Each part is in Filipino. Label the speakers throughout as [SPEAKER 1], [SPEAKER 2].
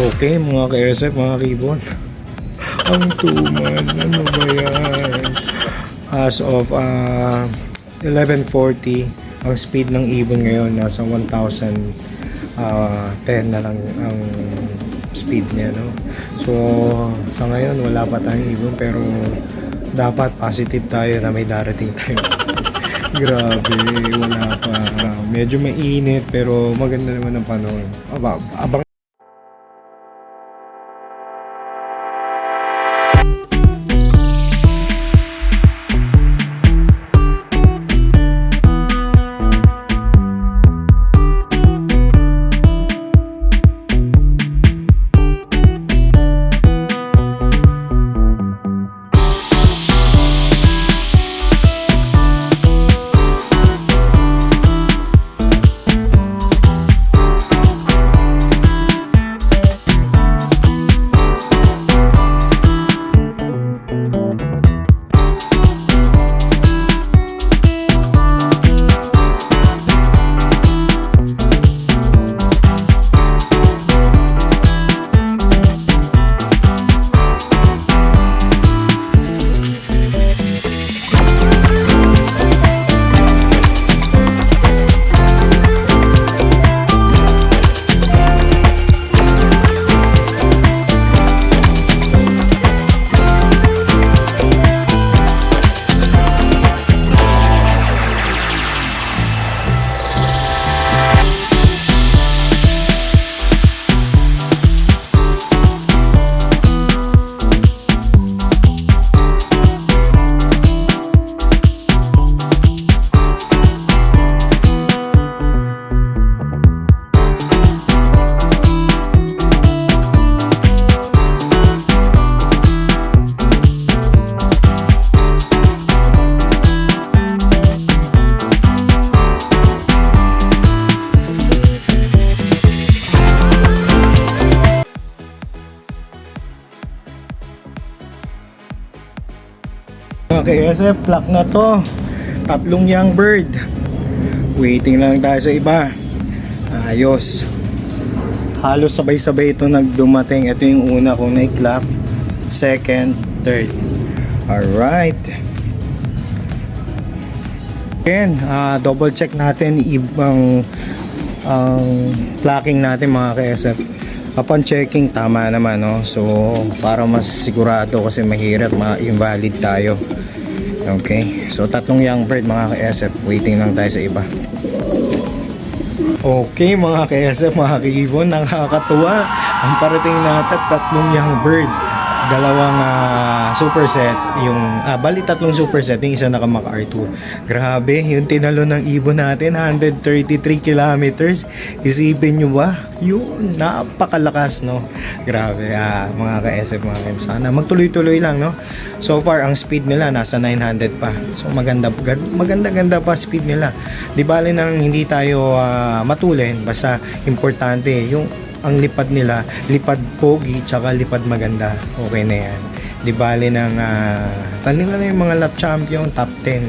[SPEAKER 1] Okay, mga ka-SF, mga kibon. Ang tuman, ano ba yan? As of 11:40, ang speed ng ibon ngayon nasa 1,010 na lang ang speed niya, no? So, sa ngayon wala pa tayong ibon, pero dapat positive tayo na may darating tayo. Grabe, wala pa. Medyo mainit pero maganda naman ang panahon. Abang Okay, SF, clock na to. Tatlong young bird. Waiting lang tayo sa iba. Ayos. Halos sabay-sabay ito nagdumating. Ito yung una kong na-clock. Second, third. Alright. Again, double check natin ibang clocking natin mga ka-SF. Upon checking, tama naman, no? So, para mas sigurado kasi mahirap ma-invalid tayo. Okay, so tatlong young bird mga ka-SF. Waiting lang tayo sa iba. Okay mga ka-SF, mga kaibon, nakakatuwa. Ang parating natin, tatlong young bird. Dalawang superset, yung bali tatlong superset, yung isa naka Mach R2. Grabe, yung tinalo ng ibon natin, 133 kilometers. Isipin nyo ba? Yun, napakalakas, no? Grabe, mga ka-SF, mga ka-SF. Sana magtuloy-tuloy lang, no? So far, ang speed nila nasa 900 pa. So maganda pa speed nila. Di bali nang hindi tayo matulin, basta importante yung ang lipad nila, lipad pogi, tsaka lipad maganda. Okay na yan. Di bali ng talina na yung mga lap champion, top 10.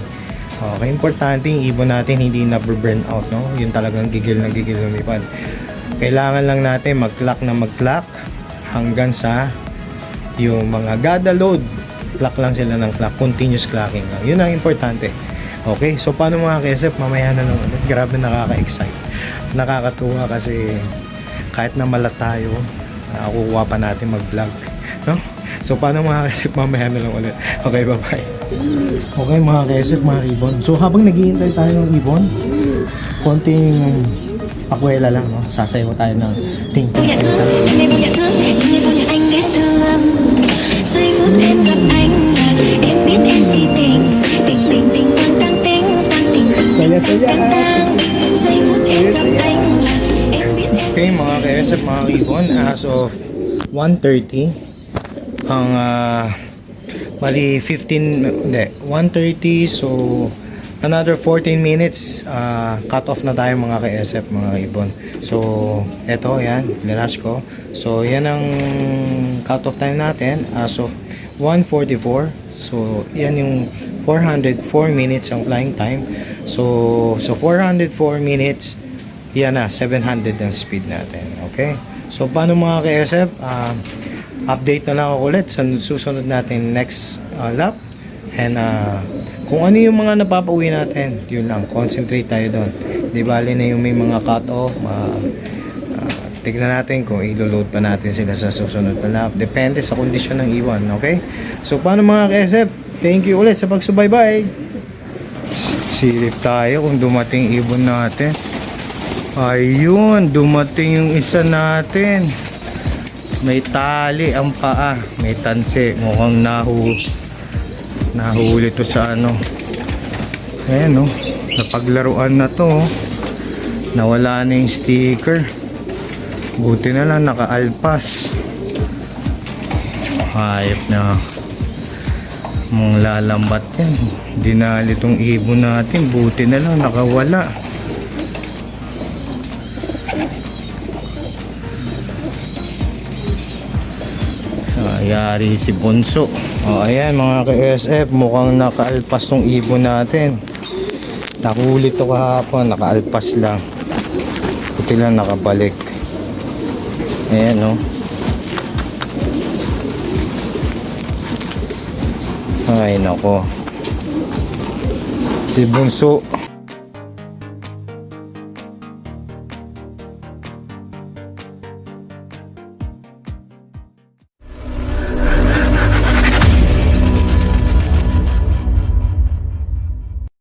[SPEAKER 1] Okay, importante yung ibon natin hindi na burn out, no? Yung talagang gigil na gigil lumipad. Kailangan lang natin mag-clock na mag-clock hanggang sa yung mga gada load. Clock lang sila ng clock, continuous clocking lang. Yun ang importante. Okay, so paano mga ka-SF, mamaya na lang ulit. Grabe, nakaka-excite. Nakakatuwa kasi kahit na malat tayo, kukuha pa natin mag-vlog, no? So paano mga ka-SF, mamaya na lang ulit. Okay, bye-bye. Okay mga ka-SF, mga ibon. So habang naghihintay tayo ng ibon, konting pakwela lang, no? Sasayaw tayo ng ting-ting. Saya-saya. Okay mga ka-SF, mga ibon, as of 1:30 ang mali 1:30, so another 14 minutes cut off na tayo mga ka-SF, mga ibon. So eto, yan, nilash ko. So yan ang cut off time natin as of 1:44. So yan yung 404 minutes ang flying time. So 404 minutes, yan na 700 ang speed natin. Okay, So paano mga ka-SF? Update na lang ako ulit sa susunod natin next lap. And kung ano yung mga napapauwi natin, yun lang, concentrate tayo doon. Di bali na yung may mga cut-off, tignan natin kung ilo-load pa natin sila sa susunod na lap. Depende sa kondisyon ng iwan, okay? So paano mga ka-SF? Thank you ulit sa pagsubaybay. Silip tayo kung dumating ibon natin. Ayun, dumating yung isa natin. May tali ang paa, may tansi, mukhang nahuli to sa ano. Ayan oh, napaglaruan na to oh. Nawala na yung sticker. Buti na lang nakaalpas. Hayop na mong lalambat yan. Dinali tong ibon natin, buti na lang nakawala. Yari si Bunso. O ayan mga ka-SF, mukhang nakaalpas tong ibon natin. Nakuli to kahapon, nakaalpas lang. Buti lang nakabalik. Ayan o. Ay nako. Si Bunso